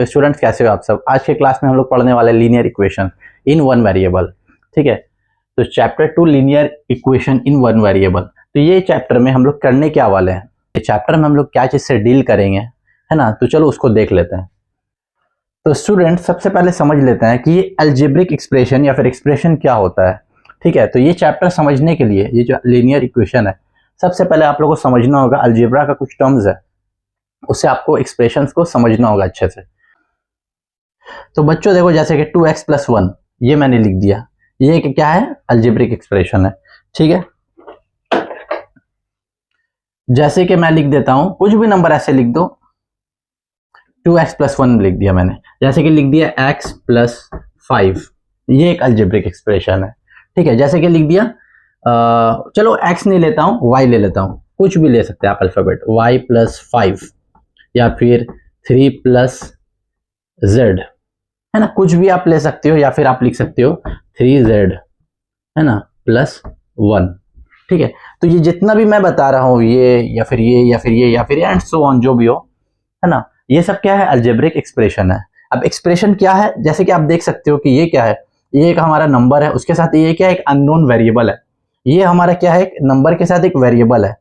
तो स्टूडेंट्स कैसे हो आप सब। आज के क्लास में हम लोग पढ़ने वाले linear equation in one variable. ठीक है, तो chapter 2 linear equation in one variable. तो ये चैप्टर में हम लोग करने क्या वाले हैं, ये चैप्टर में हम लोग क्या चीज से डील करेंगे, है ना। तो चलो उसको देख लेते हैं। तो स्टूडेंट सबसे पहले समझ लेते हैं कि ये अलजेब्रिक एक्सप्रेशन या फिर एक्सप्रेशन क्या होता है। ठीक है, तो ये चैप्टर समझने के लिए ये जो लीनियर इक्वेशन है, सबसे पहले आप लोगों को समझना होगा अलजेब्रा का कुछ टर्म्स है, उससे आपको एक्सप्रेशंस को समझना होगा अच्छे से। तो बच्चों देखो, जैसे कि 2x + 1 ये मैंने लिख दिया, ये क्या है, अलजेब्रिक एक्सप्रेशन है। ठीक है, जैसे कि मैं लिख देता हूं, कुछ भी नंबर ऐसे लिख दो, 2x + 1 लिख दिया मैंने, जैसे कि लिख दिया x + 5, ये एक अलजेब्रिक एक्सप्रेशन है। ठीक है, जैसे कि लिख दिया चलो x नहीं लेता हूं, y ले लेता हूं, कुछ भी ले सकते हैं आप अल्फाबेट, y + 5 या फिर 3 + z, है ना, कुछ भी आप ले सकते हो, या फिर आप लिख सकते हो 3z, है ना, +1। ठीक है, तो ये जितना भी मैं बता रहा हूं, ये या फिर ये या फिर ये या फिर एंड सो ऑन, जो भी हो, है ना, ये सब क्या है, अलजेब्रिक एक्सप्रेशन है। अब एक्सप्रेशन क्या है, जैसे कि आप देख सकते हो कि ये क्या है, ये एक हमारा नंबर है, उसके साथ ये क्या है, एक अननोन वेरिएबल है। ये हमारा क्या है, एक नंबर के साथ एक वेरिएबल है।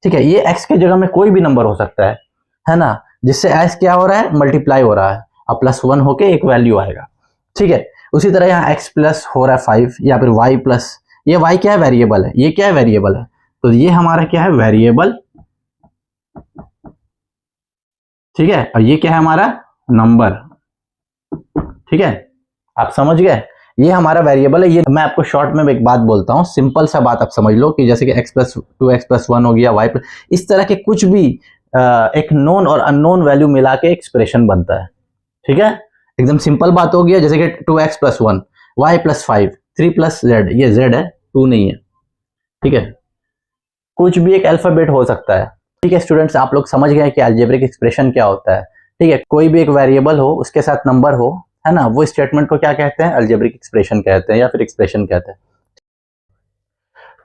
ठीक है, ये x के जगह में कोई भी नंबर हो सकता है ना, जिससे x क्या हो रहा है, मल्टीप्लाई हो रहा है, अब +1 होके एक वैल्यू आएगा। ठीक है, उसी तरह यहाँ x+ हो रहा है 5, या फिर y+, ये y क्या है, वेरिएबल है, ये क्या है, वेरिएबल है, तो ये हमारा क्या है, वेरिएबल। ठीक है, और ये क्या है, हमारा नंबर। ठीक है, आप समझ गए, ये हमारा वेरिएबल है। ये मैं आपको शॉर्ट में एक बात बोलता हूँ, सिंपल सा बात आप समझ लो कि जैसे कि x+2x + 1 हो गया, y+, इस तरह के कुछ भी एक नोन और अननोन वैल्यू मिला के एक्सप्रेशन बनता है। ठीक है, एकदम सिंपल बात हो गया, जैसे कि 2x + 1, y + 5, 3 + z, ये z है, 2 नहीं है। ठीक है, कुछ भी एक अल्फाबेट हो सकता है। ठीक है स्टूडेंट्स, आप लोग समझ गए कि अलजेब्रिक एक्सप्रेशन क्या होता है। ठीक है, कोई भी एक वेरिएबल हो, उसके साथ नंबर हो, है ना, वो स्टेटमेंट को क्या कहते हैं, अलजेब्रिक एक्सप्रेशन कहते हैं या फिर एक्सप्रेशन कहते हैं।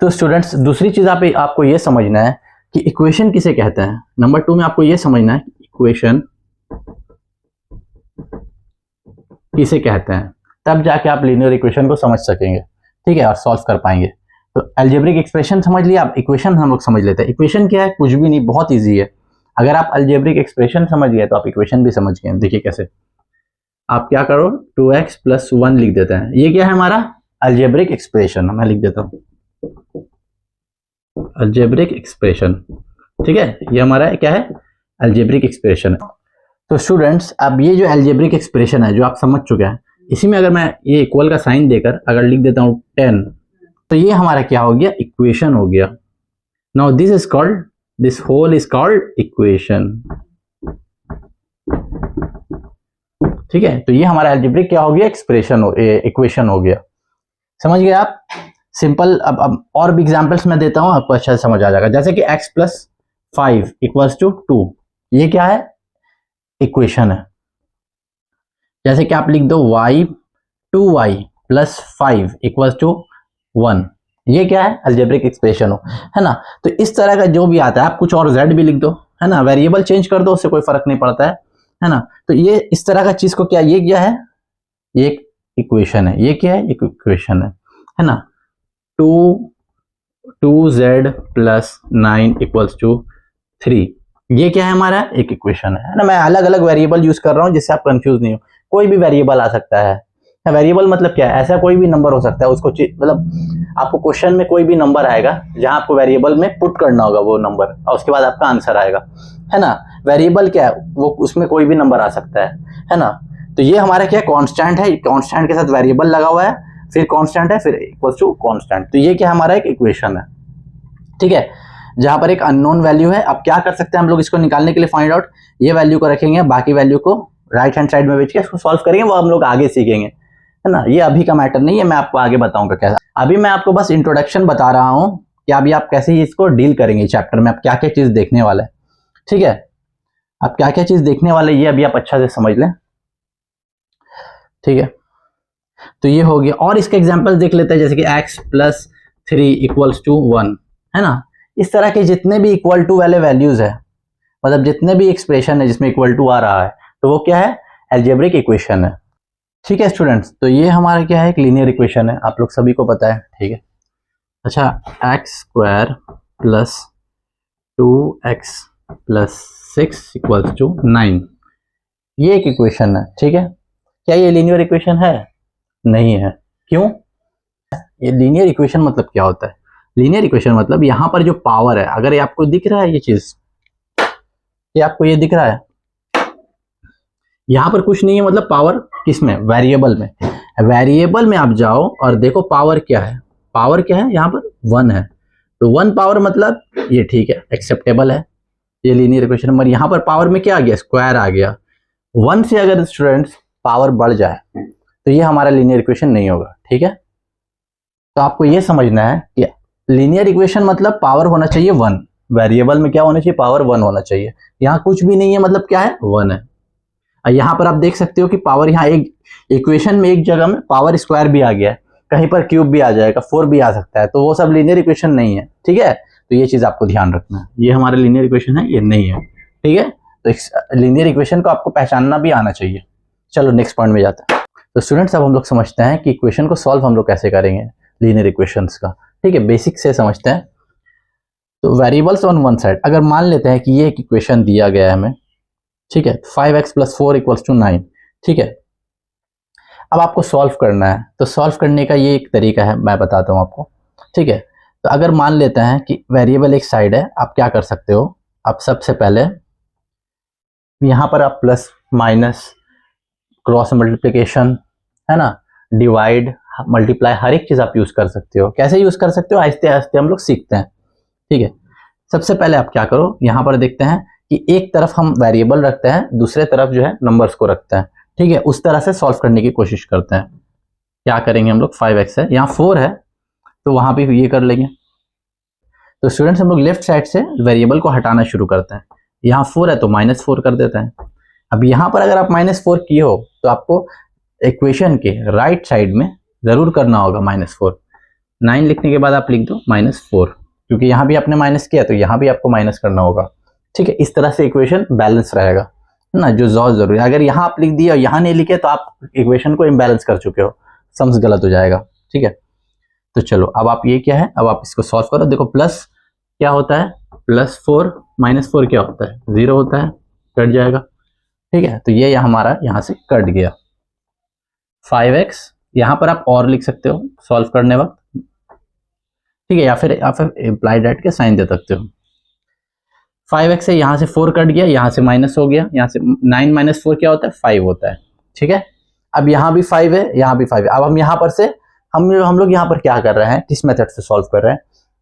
तो स्टूडेंट्स दूसरी चीज आपको ये समझना है कि इक्वेशन किसे कहते हैं। नंबर 2 में आपको ये समझना है इक्वेशन किसे कहते हैं, तब जाके आप लीनियर इक्वेशन को समझ सकेंगे। ठीक है, और सॉल्व कर पाएंगे। तो अलजेब्रिक एक्सप्रेशन समझ लिया, आप इक्वेशन हम लोग समझ लेते हैं। इक्वेशन क्या है, कुछ भी नहीं, बहुत इजी है। अगर आप अलजेब्रिक एक्सप्रेशन समझ गए तो आप इक्वेशन भी समझ गए। देखिए कैसे, आप क्या करो, 2x + 1 लिख देते हैं, ये क्या है, हमारा अलजेब्रिक एक्सप्रेशन। मैं लिख देता हूं अलजेब्रिक एक्सप्रेशन। ठीक है, ये हमारा क्या है, अलजेब्रिक एक्सप्रेशन है। तो स्टूडेंट्स अब ये जो अलजेब्रिक एक्सप्रेशन है, जो आप समझ चुके हैं, इसी में अगर मैं ये इक्वल का साइन देकर अगर लिख देता हूं 10, तो ये हमारा क्या हो गया, इक्वेशन हो गया। Now this whole is called equation. ठीक है, तो ये हमारा अलजेब्रिक क्या हो गया, इक्वेशन हो गया। समझ गए आप, सिंपल। अब और भी एग्जांपल्स मैं देता हूं, आपको अच्छा से समझ आ जाएगा। जैसे कि x + 5 = 2, ये क्या है, इक्वेशन है। जैसे कि आप लिख दो 2y + 5 = 1, ये क्या है, अलजेब्रिक एक्सप्रेशन हो, है ना। तो इस तरह का जो भी आता है, आप कुछ और z भी लिख दो, है ना, वेरिएबल चेंज कर दो, उससे कोई फर्क नहीं पड़ता है ना। तो ये इस तरह का चीज को क्या, ये क्या है, ये एक इक्वेशन है, ये क्या है, एक इक्वेशन है ना। 2z + 9 = 3, ये क्या है, हमारा एक इक्वेशन है ना। मैं अलग अलग वेरिएबल यूज कर रहा हूं जिससे आप कंफ्यूज नहीं हो, कोई भी वेरिएबल आ सकता है। वेरिएबल मतलब क्या है, ऐसा कोई भी नंबर हो सकता है, उसको मतलब आपको क्वेश्चन में कोई भी नंबर आएगा जहां आपको वेरिएबल में पुट करना होगा वो नंबर, और उसके बाद आपका आंसर आएगा, है ना। वेरिएबल क्या है, वो उसमें कोई भी नंबर आ सकता है ना। तो ये हमारा क्या, कांस्टेंट है, कांस्टेंट के साथ वेरिएबल लगा हुआ है, फिर कांस्टेंट है, फिर इक्वल टू कांस्टेंट। तो ये क्या हमारा एक इक्वेशन है। ठीक है, जहां पर एक अननोन वैल्यू है। अब क्या कर सकते हैं हम लोग इसको निकालने के लिए, फाइंड आउट, ये वैल्यू को रखेंगे, बाकी वैल्यू को राइट हैंड साइड में भेज के इसको सॉल्व करेंगे, वो हम लोग आगे सीखेंगे, है ना। ये अभी का मैटर नहीं है, मैं आपको आगे बताऊंगा कैसा। अभी मैं आपको बस इंट्रोडक्शन बता रहा हूं कि अभी आप कैसे इसको डील करेंगे चैप्टर में, आप क्या क्या चीज देखने वाले हैं। ठीक है, आप क्या क्या चीज देखने वाले, ये अभी आप अच्छा से समझ लें। ठीक है, तो ये हो गया, और इसके एग्जांपल देख लेते हैं, जैसे कि x + 3 = 1, है ना। इस तरह के जितने भी इक्वल टू वाले वैल्यूज है, मतलब जितने भी एक्सप्रेशन है जिसमें इक्वल टू आ रहा है, तो वो क्या है, एल्जेब्रिक इक्वेशन है। ठीक है स्टूडेंट्स, तो ये हमारा क्या है, एक लीनियर इक्वेशन है, आप लोग सभी को पता है। ठीक है, अच्छा, x square plus 2x plus 6 equals to 9, ये एक इक्वेशन है। ठीक है, क्या ये लीनियर इक्वेशन है? नहीं है। क्यों? ये लीनियर इक्वेशन मतलब क्या होता है? लीनियर इक्वेशन मतलब यहाँ पर जो पावर है, अगर ये आपको दिख रहा है, ये चीज, ये आपको ये दिख रहा है, यहाँ पर कुछ नहीं है, मतलब पावर किसमें? वेरिएबल में। वेरिएबल में आप जाओ और देखो पावर क्या है। पावर क्या है? यहाँ पर 1 है, तो 1 पावर मतलब ये ठीक है, एक्सेप्टेबल है, ये लीनियर इक्वेशन। मगर यहाँ पर पावर में क्या आ गया? स्क्वायर आ गया। 1 से अगर स्टूडेंट्स पावर बढ़ जाए तो ये हमारा लीनियर इक्वेशन नहीं होगा। ठीक है, तो आपको ये समझना है कि लीनियर इक्वेशन मतलब पावर होना चाहिए 1, वेरिएबल में क्या होना चाहिए? पावर 1 होना चाहिए। यहाँ कुछ भी नहीं है, मतलब क्या है? 1 है। यहाँ पर आप देख सकते हो कि पावर, यहाँ एक इक्वेशन में एक जगह में पावर स्क्वायर भी आ गया है, कहीं पर क्यूब भी आ जाएगा, 4 भी आ सकता है, तो वो सब लीनियर इक्वेशन नहीं है। ठीक है, तो ये चीज आपको ध्यान रखना है, ये हमारा लीनियर इक्वेशन है, ये नहीं है। ठीक है, तो लीनियर इक्वेशन को आपको पहचानना भी आना चाहिए। चलो नेक्स्ट पॉइंट में जाते हैं। तो स्टूडेंट्स, अब हम लोग समझते हैं कि इक्वेशन को सॉल्व हम लोग कैसे करेंगे, लीनियर इक्वेशंस का। ठीक है, बेसिक से समझते हैं। तो वेरिएबल्स ऑन वन साइड, अगर मान लेते हैं कि ये एक इक्वेशन दिया गया है हमें, ठीक है, 5x प्लस 4 इक्वल्स टू 9। ठीक है, अब आपको सॉल्व करना है, तो सॉल्व करने का ये एक तरीका है, मैं बताता हूँ आपको। ठीक है, तो अगर मान लेते हैं कि वेरिएबल एक साइड है, आप क्या कर सकते हो? आप सबसे पहले यहाँ पर आप प्लस माइनस क्रॉस मल्टीप्लिकेशन, है ना, डिवाइड मल्टीप्लाई, हर एक चीज आप यूज कर सकते हो। कैसे यूज कर सकते हो? आहिस्ते आहिस्ते हम लोग सीखते हैं। ठीक है, सबसे पहले आप क्या करो, यहाँ पर देखते हैं कि एक तरफ हम वेरिएबल रखते हैं, दूसरे तरफ जो है नंबर्स को रखते हैं। ठीक है, उस तरह से सॉल्व करने की कोशिश करते हैं। क्या करेंगे हम लोग? 5x है, यहाँ 4 है, तो वहां भी ये कर लेंगे। तो स्टूडेंट्स, हम लोग लेफ्ट साइड से वेरिएबल को हटाना शुरू करते हैं। यहाँ 4 है तो -4 कर देते हैं। अब यहाँ पर अगर आप -4 किए हो तो आपको इक्वेशन के राइट साइड में जरूर करना होगा -4। 9 लिखने के बाद आप लिख दो -4, क्योंकि यहाँ भी आपने माइनस किया तो यहाँ भी आपको माइनस करना होगा। ठीक है, इस तरह से इक्वेशन बैलेंस रहेगा, है ना, जो बहुत जरूरी है। अगर यहाँ आप लिख दिया और यहाँ नहीं लिखे तो आप इक्वेशन को इम्बैलेंस कर चुके हो, सम्स गलत हो जाएगा। ठीक है, तो चलो अब आप ये क्या है, अब आप इसको सॉल्व करो। देखो प्लस क्या होता है? +4 -4 क्या होता है? 0 होता है, कट जाएगा। ठीक है, तो ये हमारा यहाँ से कट गया। 5x यहाँ पर आप और लिख सकते हो सॉल्व करने वक्त। ठीक है, या फिर इम्प्लाइड एट के साइन दे सकते हो। 5x से यहाँ से 4 कट गया, यहाँ से माइनस हो गया, यहाँ से 9 - 4 क्या होता है? 5 होता है। ठीक है, अब यहाँ भी 5 है, यहाँ भी 5 है। अब हम यहाँ पर से हम लोग यहाँ पर क्या कर रहे हैं, किस मेथड से सॉल्व कर रहे हैं?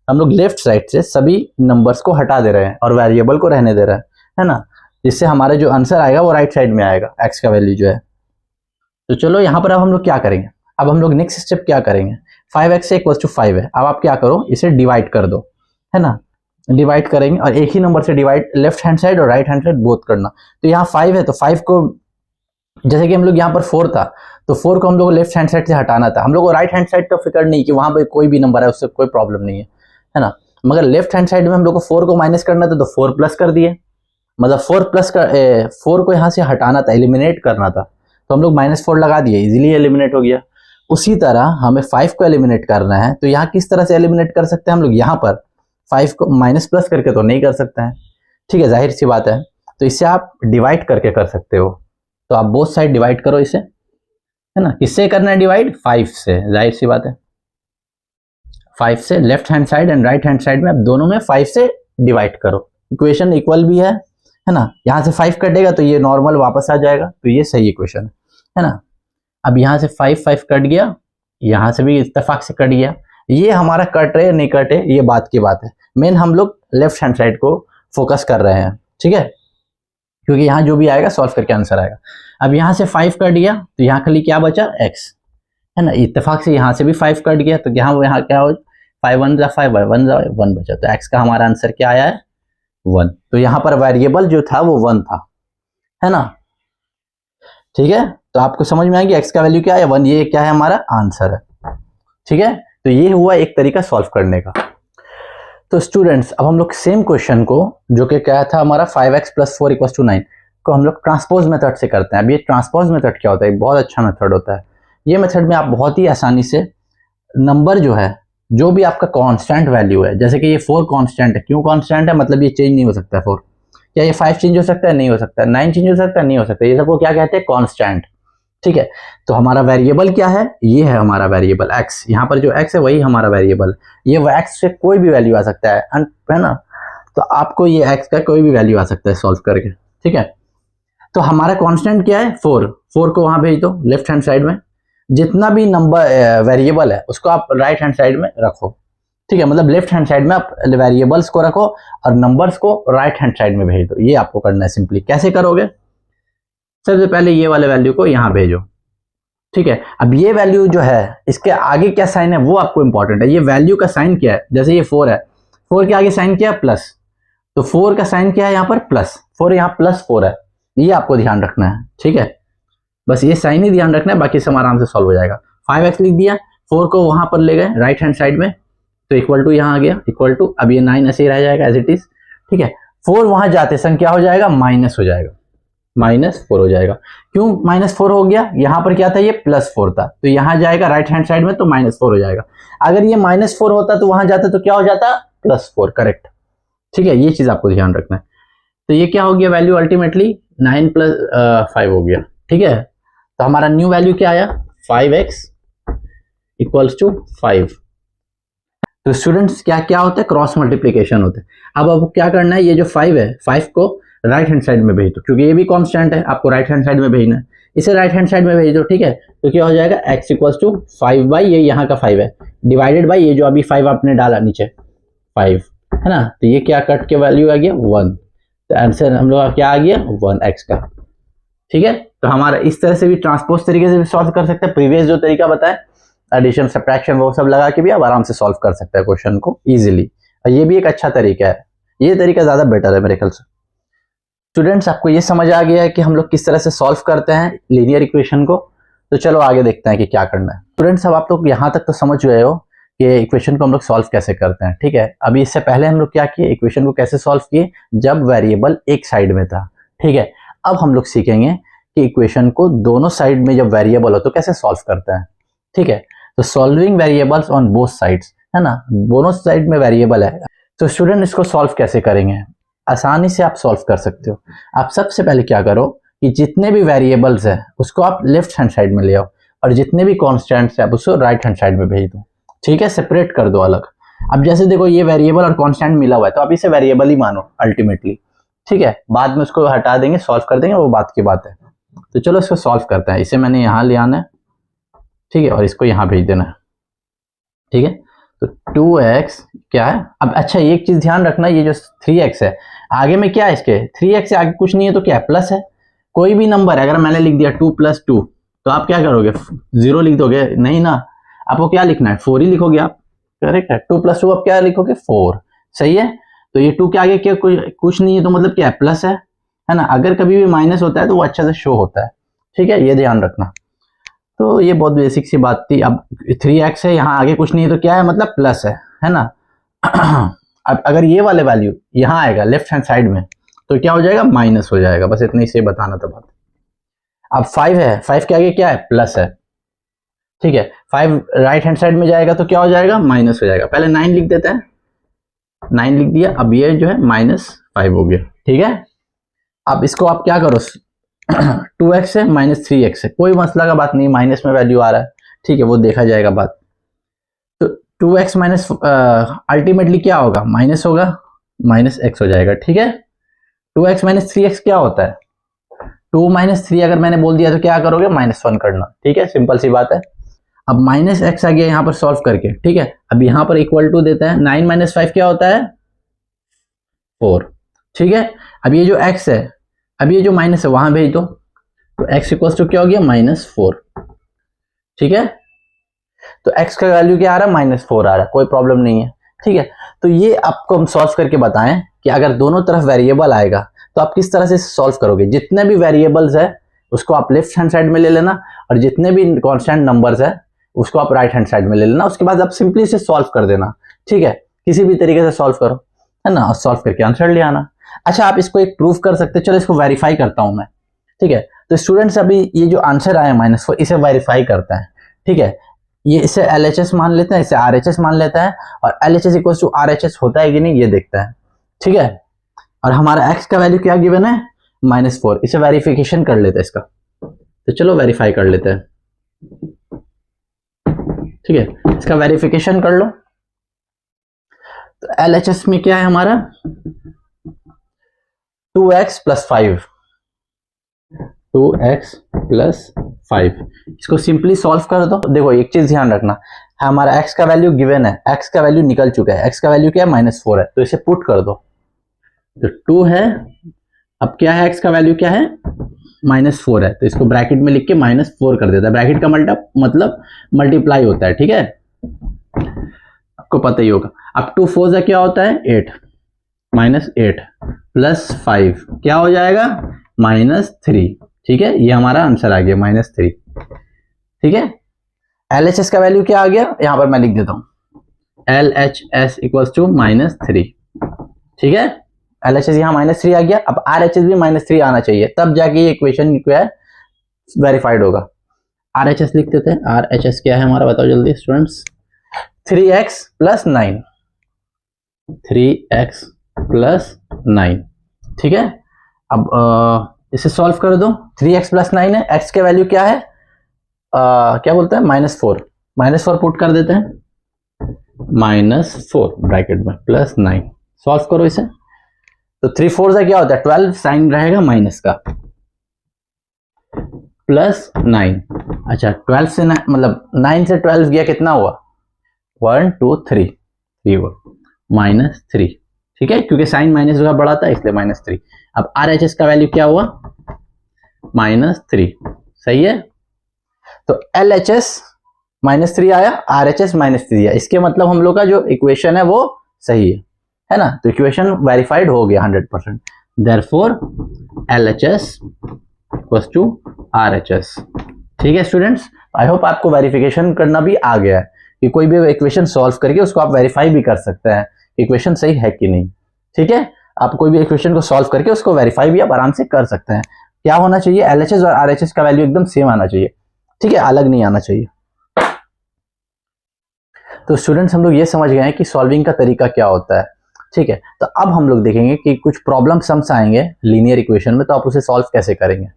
हम लोग लेफ्ट साइड से सभी नंबर्स को हटा दे रहे हैं और वेरिएबल को रहने दे रहे हैं, है ना, जिससे हमारा जो आंसर आएगा वो राइट साइड में आएगा, एक्स का वैल्यू जो है। तो चलो यहाँ पर अब हम लोग क्या करेंगे? अब हम लोग नेक्स्ट स्टेप क्या करेंगे? 5x से इक्वल टू 5 है, अब आप क्या करो, इसे डिवाइड कर दो, है ना, डिवाइड करेंगे और एक ही नंबर से डिवाइड, लेफ्ट हैंड साइड और राइट हैंड साइड बोथ करना। तो यहाँ 5 है तो 5 को, जैसे कि हम लोग यहाँ पर 4 था तो 4 को हम लोग लेफ्ट हैंड साइड से हटाना था। हम लोग को राइट हैंड साइड का फिक्र नहीं कि वहां पर कोई भी नंबर है, उससे कोई प्रॉब्लम नहीं है ना, मगर लेफ्ट हैंड साइड में हम लोग को 4 को माइनस करना था, तो 4 प्लस कर दिए, मतलब 4 को यहाँ से हटाना था, एलिमिनेट करना था, तो हम लोग -4 लगा दिए, इजीली एलिमिनेट हो गया। उसी तरह हमें 5 को एलिमिनेट करना है, तो यहाँ किस तरह से एलिमिनेट कर सकते हैं हम लोग? यहाँ पर 5 को माइनस प्लस करके तो नहीं कर सकते हैं, ठीक है, जाहिर सी बात है। तो इसे आप डिवाइड करके कर सकते हो, तो आप बोथ साइड डिवाइड करो इसे, है ना। किससे करना है डिवाइड? 5 से, जाहिर सी बात है। 5 से left hand side and right hand side में आप दोनों में 5 से डिवाइड करो, इक्वेशन इक्वल भी है ना। यहाँ से 5 कटेगा तो ये नॉर्मल वापस आ जाएगा, तो ये सही इक्वेशन है ना। अब यहाँ से 5 कट गया, यहाँ से भी इत्तेफाक से कट गया। ये हमारा कट रहे नहीं कटे ये बात की बात है, मेन हम लोग लेफ्ट हैंड साइड को फोकस कर रहे हैं, ठीक है, क्योंकि यहाँ जो भी आएगा सॉल्व करके आंसर आएगा। अब यहाँ से 5 कट गया तो यहाँ खाली क्या बचा? x, है ना। इत्तेफाक से यहाँ से भी 5 कट गया तो यहाँ क्या हो, 5 1 जा 5 1 जा 1 बचा, तो x का हमारा आंसर क्या आया है? 1। तो यहाँ पर वेरिएबल जो था वो 1 था, है ना, ठीक है। तो आपको समझ में आएगी x का वैल्यू क्या है? 1। ये क्या है? हमारा आंसर है, ठीक है। तो ये हुआ एक तरीका सॉल्व करने का। तो स्टूडेंट्स, अब हम लोग सेम क्वेश्चन को, जो कि क्या था हमारा 5x + 4 = 9, को हम लोग ट्रांसपोज मेथड से करते हैं। अब ये ट्रांसपोज मेथड क्या होता है, बहुत अच्छा मेथड होता है। ये मेथड में आप बहुत ही आसानी से नंबर जो है, जो भी आपका कांस्टेंट वैल्यू है, जैसे कि ये 4 कांस्टेंट है, क्यों कांस्टेंट है, मतलब ये चेंज नहीं हो सकता है 4। क्या ये 5 चेंज हो सकता है, नहीं हो सकता। 9 चेंज हो सकता है, नहीं हो सकता। ये सबको क्या कहते हैं, कांस्टेंट। ठीक है, तो हमारा वेरिएबल क्या है, ये है हमारा वेरिएबल x। यहाँ पर जो x है वही हमारा वेरिएबल। ये x से कोई भी वैल्यू आ सकता है ना, तो आपको ये x का कोई भी वैल्यू आ सकता है सॉल्व करके। ठीक है, तो हमारा कांस्टेंट क्या है, 4 को वहां भेज दो लेफ्ट हैंड साइड में। जितना भी नंबर वेरिएबल है उसको आप राइट हैंड साइड में रखो। ठीक है, मतलब लेफ्ट हैंड साइड में आप वेरिएबल्स को रखो और नंबर्स को राइट हैंड साइड में भेज दो। ये आपको करना है सिंपली। कैसे करोगे, सबसे पहले ये वाले वैल्यू को यहां भेजो। ठीक है, अब ये वैल्यू जो है इसके आगे क्या साइन है वो आपको इंपॉर्टेंट है। ये वैल्यू का साइन क्या है, जैसे ये 4 है, 4 के आगे साइन क्या है, प्लस। तो 4 का साइन क्या है यहाँ पर, प्लस। 4 यहाँ +4 है, ये आपको ध्यान रखना है। ठीक है, बस ये साइन ही ध्यान रखना है, बाकी सब आराम से सॉल्व हो जाएगा। 5x लिख दिया, 4 को वहां पर ले गए राइट हैंड साइड में, तो इक्वल टू यहाँ आ गया, इक्वल टू। अब ये 9 ऐसे ही रह जाएगा एज इट इज। ठीक है, 4 वहां जाते संग क्या हो जाएगा, माइनस हो जाएगा, -4 हो जाएगा। क्यों -4 हो गया, यहाँ पर क्या था, ये +4 था, तो यहाँ जाएगा राइट हैंड साइड में तो -4 हो जाएगा। अगर ये -4 होता तो वहां जाता तो क्या हो जाता, +4, करेक्ट। ठीक है, ये चीज आपको ध्यान रखना है। तो ये क्या हो गया, वैल्यू अल्टीमेटली 9 + 5 हो गया। ठीक है, तो हमारा न्यू वैल्यू क्या आया, 5x = 5। तो स्टूडेंट्स क्या क्या होता है, क्रॉस मल्टीप्लीकेशन होता है। अब क्या करना है, ये जो 5 है, 5 को राइट हैंड साइड में भेज दो, क्योंकि ये भी कांस्टेंट है, आपको राइट हैंड साइड में भेजना है। इसे राइट हैंड साइड में भेज दो। ठीक है, तो क्या हो जाएगा, x = 5 ये यहाँ का 5 है, डिवाइडेड बाई ये जो अभी 5 आपने डाला नीचे 5 है ना, तो ये क्या कट के वैल्यू आ गया 1। तो आंसर हम लोग का क्या आ गया, 1x का। ठीक है, तो हमारा इस तरह से भी ट्रांसपोज तरीके से भी सॉल्व कर सकते हैं। प्रीवियस जो तरीका बताया, एडिशन सब्ट्रैक्शन वो सब लगा के भी आप आराम से सॉल्व कर सकते हैं क्वेश्चन को इजीली। और ये भी एक अच्छा तरीका है, ये तरीका ज्यादा बेटर है मेरे ख्याल से। स्टूडेंट्स, आपको ये समझ आ गया है कि हम लोग किस तरह से सॉल्व करते हैं लीनियर इक्वेशन को। तो चलो आगे देखते हैं कि क्या करना है। स्टूडेंट्स, अब आप लोग यहाँ तक तो समझ गए हो कि इक्वेशन को हम लोग सॉल्व कैसे करते हैं। ठीक है, अभी इससे पहले हम लोग क्या किए, इक्वेशन को कैसे सॉल्व किए, जब वेरिएबल एक साइड में था। ठीक है, अब हम लोग सीखेंगे कि इक्वेशन को दोनों साइड में जब वेरिएबल हो तो कैसे सॉल्व करते हैं। ठीक है, तो solving variables on both sides, है ना, दोनों साइड में वेरिएबल है। तो स्टूडेंट, इसको सॉल्व कैसे करेंगे, आसानी से आप सॉल्व कर सकते हो। आप सबसे पहले क्या करो कि जितने भी वेरिएबल्स है उसको आप लेफ्ट हैंड साइड में ले आओ, और जितने भी कॉन्स्टेंट्स है आप उसको राइट हैंड साइड में भेज दो। ठीक है, सेपरेट कर दो अलग। अब जैसे देखो ये वेरिएबल और कांस्टेंट मिला हुआ है, तो आप इसे वेरिएबल ही मानो अल्टीमेटली। ठीक है, बाद में उसको हटा देंगे, सॉल्व कर देंगे, वो बात की बात है। तो चलो इसको सॉल्व करते हैं। इसे मैंने यहाँ ले आना है, ठीक है, और इसको यहाँ भेज देना है। ठीक है, तो 2x क्या है, अब अच्छा एक चीज ध्यान रखना, ये जो 3x है आगे में क्या है, इसके 3x से आगे कुछ नहीं है तो क्या है, प्लस है। कोई भी नंबर है, अगर मैंने लिख दिया 2 + 2, तो आप क्या करोगे, 0 लिख दोगे, नहीं ना, आपको क्या लिखना है, 4 ही लिखोगे आप। करेक्ट है, 2 + 2 आप क्या लिखोगे, 4। सही है, तो ये 2 के आगे क्या कुछ नहीं है तो मतलब क्या है, प्लस है ना। अगर कभी भी माइनस होता है तो वो अच्छे से शो होता है। ठीक है, ये ध्यान रखना। तो ये बहुत बेसिक सी बात थी। अब 3x है, यहाँ आगे कुछ नहीं है तो क्या है, मतलब प्लस है ना। अब अगर ये वाले वैल्यू यहाँ आएगा लेफ्ट हैंड साइड में तो क्या हो जाएगा, माइनस हो जाएगा। बस इतनी से बताना था बात। अब 5 है, 5 के आगे क्या है, प्लस है। ठीक है, 5 राइट हैंड साइड में जाएगा तो क्या हो जाएगा, माइनस हो जाएगा। पहले 9 लिख देते हैं, 9 लिख दिया। अब ये जो है -5 हो गया। ठीक है, अब इसको आप क्या करो, 2x है -3x है, कोई मसला का बात नहीं, माइनस में वैल्यू आ रहा है। ठीक है, वो देखा जाएगा बात। तो 2x माइनस अल्टीमेटली क्या होगा, माइनस होगा, -x हो जाएगा। ठीक है, 2x - 3x क्या होता है, 2 - 3 अगर मैंने बोल दिया तो क्या करोगे, -1 करना। ठीक है, सिंपल सी बात है। अब -x आ गया यहाँ पर सॉल्व करके। ठीक है, अब यहाँ पर इक्वल टू देता है, 9 - 5 क्या होता है, 4। ठीक है, अब ये जो x है, अब ये जो माइनस है वहां भेज दो, तो x = क्या हो गया, -4। ठीक है, तो x का वैल्यू क्या आ रहा है, -4 आ रहा है, कोई प्रॉब्लम नहीं है। ठीक है, तो ये आपको हम सॉल्व करके बताएं कि अगर दोनों तरफ वेरिएबल आएगा तो आप किस तरह से सॉल्व करोगे। जितने भी वेरिएबल्स है उसको आप लेफ्ट हैंड साइड में ले लेना, और जितने भी कांस्टेंट नंबर्स है उसको आप राइट हैंड साइड में ले लेना। उसके बाद आप सिंपली से सॉल्व कर देना। ठीक है, किसी भी तरीके से सॉल्व करो, है ना, और सॉल्व करके आंसर ले आना। अच्छा आप इसको एक प्रूफ कर सकते हैं, चलो इसको वेरीफाई करता हूं मैं, ठीक है। तो स्टूडेंट्स अभी ये जो आंसर आया -4 इसे वेरीफाई करता है, ठीक है। ये इसे LHS मान लेते हैं, इसे RHS मान लेता है, और LHS इक्वल टू RHS होता है कि नहीं ये देखता है, ठीक है। और हमारा x का वैल्यू क्या गिवन है -4, इसे वेरिफिकेशन कर लेते हैं इसका, तो चलो वेरीफाई कर लेते हैं, ठीक है। इसका वेरिफिकेशन कर लो। तो LHS में क्या है हमारा 2x + 5, 2x + 5, इसको सिंपली सॉल्व कर दो। देखो एक चीज ध्यान रखना, हमारा x का वैल्यू गिवन है, x का वैल्यू निकल चुका है, x का वैल्यू क्या है -4 है, तो इसे पुट कर दो। तो 2 है, अब क्या है x का वैल्यू क्या है -4 है, तो इसको ब्रैकेट में लिख के -4 कर देता है। ब्रैकेट का मतलब मल्टीप्लाई होता है, ठीक है, आपको पता ही होगा। अब 2 4 से क्या होता है 8, -8 + 5 क्या हो जाएगा -3, ठीक है। ये हमारा आंसर आ गया -3, ठीक है। LHS का वैल्यू क्या आ गया, यहां पर मैं लिख देता हूं LHS = -3, ठीक है। LHS यहाँ -3 आ गया, अब RHS भी -3 आना चाहिए, तब जाके ये इक्वेशन क्या है वेरीफाइड होगा। RHS लिख देते हैं, RHS क्या है हमारा बताओ जल्दी स्टूडेंट्स, 3x + 9, 3x + 9, ठीक है। अब इसे सॉल्व कर दो, 3x + 9 है, x के वैल्यू क्या है क्या बोलते हैं -4 पुट कर देते हैं, -4 ब्रैकेट में +9 सॉल्व करो इसे। तो 3 4 से क्या होता है 12, साइन रहेगा माइनस का, +9, अच्छा 12 से मतलब 9 से 12 गया कितना हुआ 1 2 3 हुआ -3, ठीक है, क्योंकि साइन माइनस का बड़ा था इसलिए -3। अब RHS का वैल्यू क्या हुआ -3, सही है। तो LHS -3 आया, RHS -3 आया, इसके मतलब हम लोग का जो इक्वेशन है वो सही है ना। तो इक्वेशन वेरीफाइड हो गया 100%, देयरफॉर LHS = RHS, ठीक है स्टूडेंट्स। आई होप आपको वेरिफिकेशन करना भी आ गया है कि कोई भी इक्वेशन सॉल्व करके उसको आप वेरीफाई भी कर सकते हैं इक्वेशन सही है कि नहीं, ठीक है। आप कोई भी इक्वेशन को सॉल्व करके उसको वेरीफाई भी आप आराम से कर सकते हैं। क्या होना चाहिए LHS और RHS का वैल्यू एकदम सेम आना चाहिए, ठीक है, अलग नहीं आना चाहिए। तो स्टूडेंट्स हम लोग ये समझ गए हैं कि सॉल्विंग का तरीका क्या होता है, ठीक है। तो अब हम लोग देखेंगे कि कुछ प्रॉब्लम सम्स आएंगे लीनियर इक्वेशन में, तो आप उसे सॉल्व कैसे करेंगे,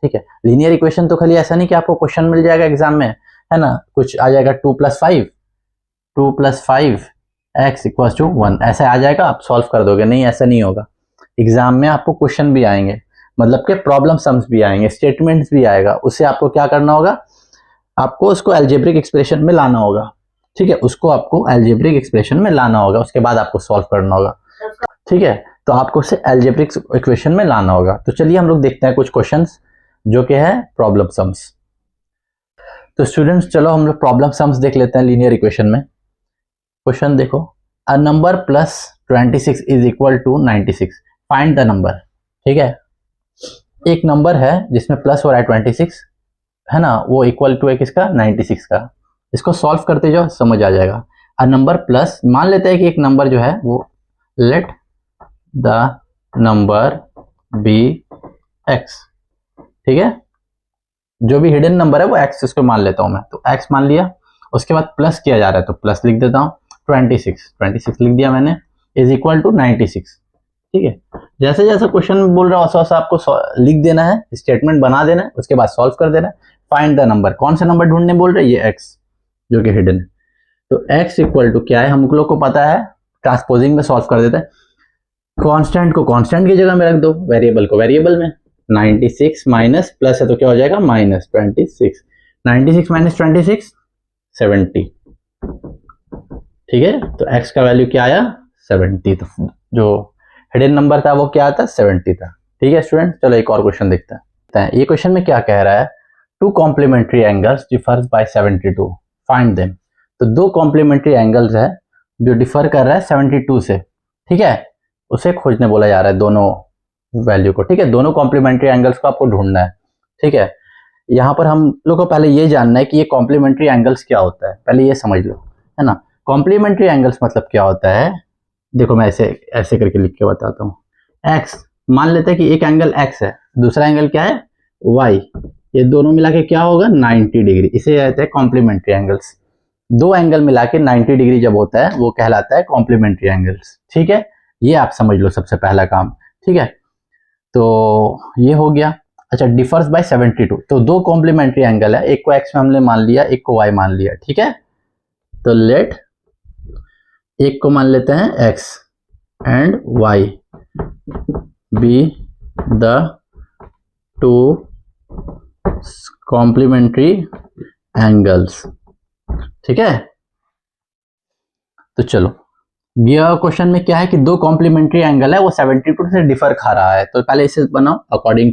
ठीक है। लीनियर इक्वेशन तो खाली ऐसा नहीं कि आपको क्वेश्चन मिल जाएगा एग्जाम में, है ना, कुछ आ जाएगा 2 + 5 x = 1 ऐसे आ जाएगा, आप सॉल्व कर दोगे, नहीं ऐसा नहीं होगा। एग्जाम में आपको क्वेश्चन भी आएंगे, मतलब कि प्रॉब्लम सम्स भी आएंगे, स्टेटमेंट्स भी आएगा, उससे आपको क्या करना होगा, आपको उसको अलजेब्रिक एक्सप्रेशन में लाना होगा, ठीक है, उसको आपको अलजेब्रिक एक्सप्रेशन में लाना होगा, उसके बाद आपको सॉल्व करना होगा, ठीक है। तो आपको उसे अलजेब्रिक इक्वेशन में लाना होगा। तो चलिए हम लोग देखते हैं कुछ क्वेश्चंस जो कि है प्रॉब्लम सम्स। तो स्टूडेंट्स चलो हम लोग प्रॉब्लम सम्स देख लेते हैं लीनियर इक्वेशन में। क्वेश्चन देखो, a number +26 = 96, find the number, ठीक है। एक नंबर है जिसमें प्लस हो रहा है 26, है ना, वो इक्वल टू है किसका 96 का। इसको सॉल्व करते जाओ समझ आ जाएगा। अ नंबर प्लस, मान लेते हैं कि एक नंबर जो है वो let the number be x, ठीक है, जो भी हिडन नंबर है वो x, इसको मान लेता हूं मैं, तो x मान लिया, उसके बाद प्लस किया जा रहा है तो प्लस लिख देता हूं, 26 लिख दिया मैंने, इज इक्वल टू 96, ठीक है। जैसे जैसे क्वेश्चन बोल रहा है वैसा वैसा आपको लिख देना है, स्टेटमेंट बना देना है, उसके बाद सॉल्व कर देना है। फाइंड द नंबर, कौन सा नंबर ढूंढने बोल रहे हैं, ये x जो कि हिडन है। तो x इक्वल टू क्या है हम लोग को पता है, ट्रांसपोजिंग में सॉल्व कर देते हैं। कांस्टेंट को कांस्टेंट की जगह में रख दो, वेरिएबल को वेरिएबल में, 96 माइनस प्लस है तो क्या हो जाएगा -26, 96 माइनस 26 70, ठीक है। तो x का वैल्यू क्या आया 70, तो जो हिडन नंबर था वो क्या था 70 था, ठीक है स्टूडेंट। चलो एक और क्वेश्चन देखते हैं। ये क्वेश्चन में क्या कह रहा है, 2 complementary angles differs by 72, find them. तो 2 कॉम्प्लीमेंट्री एंगल्स है जो डिफर कर रहा है 72 से, ठीक है, उसे खोजने बोला जा रहा है दोनों वैल्यू को, ठीक है, दोनों कॉम्प्लीमेंट्री एंगल्स को आपको ढूंढना है, ठीक है। यहाँ पर हम लोग को पहले ये जानना है कि ये कॉम्प्लीमेंट्री एंगल्स क्या होता है, पहले ये समझ लो, है ना। कॉम्प्लीमेंट्री एंगल्स मतलब क्या होता है, देखो मैं ऐसे ऐसे करके लिख के बताता हूँ। एक्स, मान लेते हैं कि एक एंगल एक्स है, दूसरा एंगल क्या है वाई, ये दोनों मिला के क्या होगा 90 डिग्री, इसे कहते हैं कॉम्प्लीमेंट्री एंगल्स। दो एंगल मिला के 90 डिग्री जब होता है वो कहलाता है कॉम्प्लीमेंट्री एंगल्स। ठीक है, ये आप समझ लो सबसे पहला काम। ठीक है, तो ये हो गया। अच्छा, डिफर्स बाय 72, तो दो कॉम्प्लीमेंट्री एंगल है, एक को एक्स में हमने मान लिया, एक को वाई मान लिया। ठीक है, तो लेट एक को मान लेते हैं x and y be the two complementary angles. ठीक है, तो चलो, यह क्वेश्चन में क्या है कि दो कॉम्प्लीमेंट्री एंगल है, वो 72 से डिफर खा रहा है, तो पहले इसे बनाओ। अकॉर्डिंग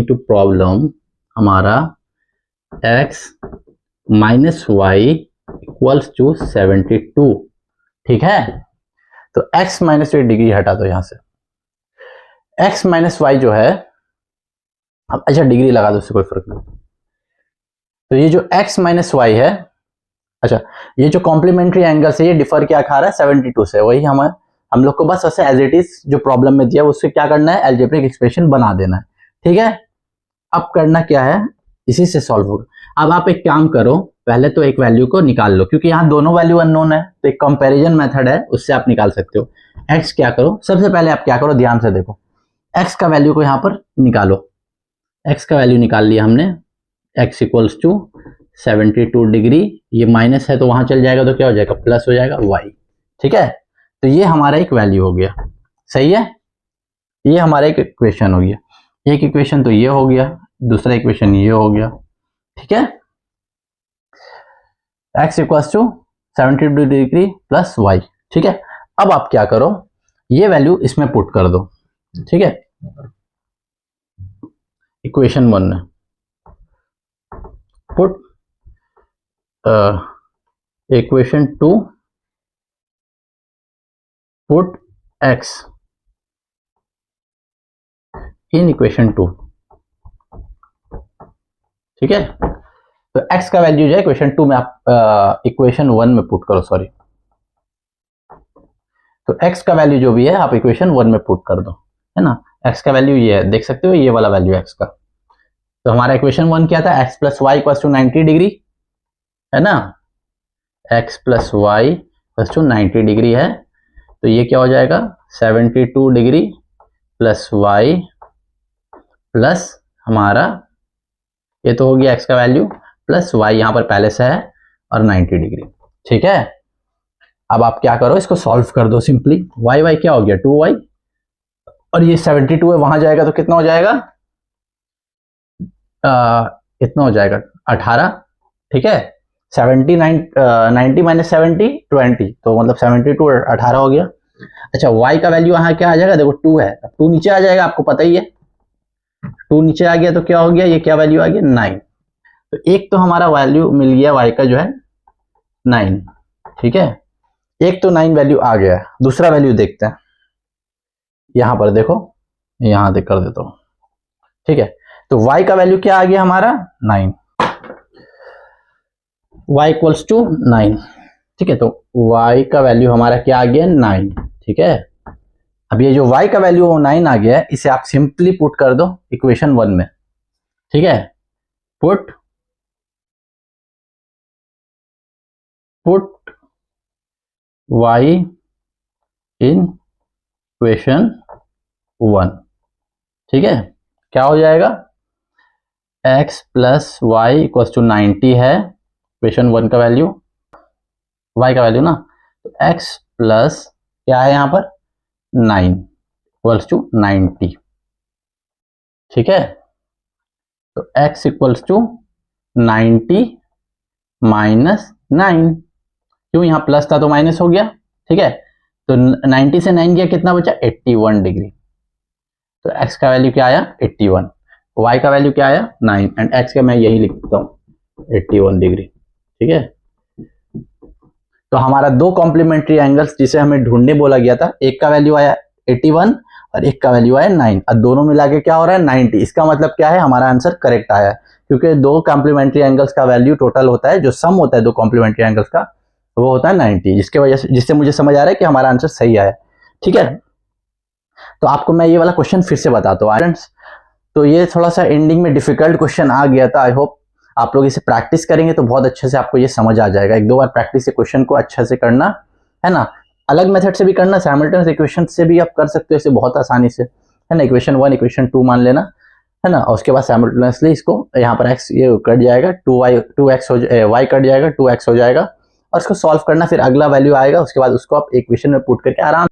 टू प्रॉब्लम हमारा x minus y equals to 72। ठीक है, तो x माइनस 8 डिग्री हटा दो यहां से, x माइनस वाई जो है, अब अच्छा डिग्री लगा दो, उससे कोई फर्क नहीं। तो ये जो x माइनस वाई है, अच्छा ये जो कॉम्प्लीमेंट्री एंगल से ये डिफर क्या खा रहा है 72 से, वही हम लोग को बस ऐसे एज इट इज जो प्रॉब्लम में दिया उससे क्या करना है, एल्जेब्रिक एक्सप्रेशन बना देना है। ठीक है, अब करना क्या है, इसी से सॉल्व होगा। अब आप एक काम करो, पहले तो एक वैल्यू को निकाल लो, क्योंकि यहाँ दोनों वैल्यू अननोन है, तो एक कंपैरिजन मेथड है, उससे आप निकाल सकते हो। x क्या करो, सबसे पहले आप क्या करो, ध्यान से देखो, x का वैल्यू को यहाँ पर निकालो। x का वैल्यू निकाल लिया हमने, x इक्वल्स टू 72 डिग्री, ये माइनस है तो वहां चल जाएगा, तो क्या हो जाएगा प्लस हो जाएगा y। ठीक है, तो ये हमारा एक वैल्यू हो गया। सही है, ये हमारा एक इक्वेशन हो गया। एक इक्वेशन तो ये हो गया, दूसरा इक्वेशन ये हो गया। ठीक है, x equals to 72 degree plus y। ठीक है, अब आप क्या करो, ये वैल्यू इसमें पुट कर दो। ठीक है, इक्वेशन 1 में put equation 2 put x in equation 2। ठीक है, तो x का वैल्यू जो है इक्वेशन 2 में आप इक्वेशन 1 में पुट करो, सॉरी। तो x का वैल्यू जो भी है आप इक्वेशन 1 में पुट कर दो, है ना। x का वैल्यू ये है, देख सकते हो, ये वाला वैल्यू x का। तो हमारा इक्वेशन 1 क्या था, x plus y equals to 90 degree, है ना। x plus y equals to 90 degree है, तो ये क्या हो जाएगा 72 डिग्री प्लस वाई प्लस हमारा ये तो हो गया x का वैल्यू, प्लस y यहाँ पर पहले से है और 90 डिग्री। ठीक है, अब आप क्या करो, इसको सॉल्व कर दो सिंपली। y क्या हो गया 2y, और ये 72 है, वहां जाएगा तो कितना हो जाएगा, कितना हो जाएगा 18। ठीक है, 90 माइनस 70 20, तो मतलब 72 18 हो गया। अच्छा, y का वैल्यू यहाँ क्या आ जाएगा, देखो 2 है, अब 2 नीचे आ जाएगा, आपको पता ही है, 2 नीचे आ गया तो क्या हो गया, ये क्या वैल्यू आ गया 9। तो एक तो हमारा वैल्यू मिल गया y का जो है 9। ठीक है, एक तो 9 वैल्यू आ गया, दूसरा वैल्यू देखते हैं, यहां पर देखो, यहां देख कर देता हूं। ठीक है, तो y का वैल्यू क्या आ गया हमारा 9, y इक्वल्स टू 9। ठीक है, तो y का वैल्यू हमारा क्या आ गया 9। ठीक है, अब ये जो y का वैल्यू 9 आ गया है, इसे आप सिंपली पुट कर दो इक्वेशन 1 में। ठीक है, पुट y इन इक्वेशन 1। ठीक है, क्या हो जाएगा, x plus y equals to 90 है इक्वेशन 1 का वैल्यू, y का वैल्यू ना, तो x प्लस क्या है यहाँ पर 9 इक्वल्स टू 90। ठीक है, तो x इक्वल्स टू 90 माइनस 9, क्यों यहाँ प्लस था तो माइनस हो गया। ठीक है, तो 90 से 9 गया, कितना बचा 81 डिग्री, तो x का वैल्यू क्या आया 81, y का वैल्यू क्या आया 9, एंड x का मैं यही लिख देता हूँ 81 डिग्री। ठीक है, तो हमारा दो कॉम्प्लीमेंट्री एंगल्स जिसे हमें ढूंढने बोला गया था, एक का वैल्यू आया 81 और एक का वैल्यू आया 9, और दोनों मिला के क्या हो रहा है 90। इसका मतलब क्या है, हमारा आंसर करेक्ट आया है, क्योंकि दो कॉम्प्लीमेंट्री एंगल्स का वैल्यू टोटल होता है, जो सम होता है दो कॉम्प्लीमेंट्री एंगल्स का, वो होता है 90, जिसके वजह से, जिससे मुझे समझ आ रहा है कि हमारा आंसर सही आया। ठीक है, तो आपको मैं ये वाला क्वेश्चन फिर से बताता हूँ फ्रेंड्स। तो ये थोड़ा सा एंडिंग में डिफिकल्ट क्वेश्चन आ गया था। आई होप आप लोग इसे प्रैक्टिस करेंगे तो बहुत अच्छे से आपको ये समझ आ जाएगा। एक दो बार प्रैक्टिस से क्वेश्चन को अच्छे से करना है ना। अलग मेथड से भी करना, साइमल्टेनियस इक्वेशन से भी आप कर सकते हो इसे बहुत आसानी से, है ना। इक्वेशन 1 इक्वेशन 2 मान लेना, है ना। और उसके बाद साइमल्टेनियसली इसको यहाँ पर x ये कट जाएगा, 2x हो y कट जाएगा, 2x हो जाएगा, और इसको सॉल्व करना। फिर अगला वैल्यू आएगा, उसके बाद उसको आप इक्वेशन में पुट करके आराम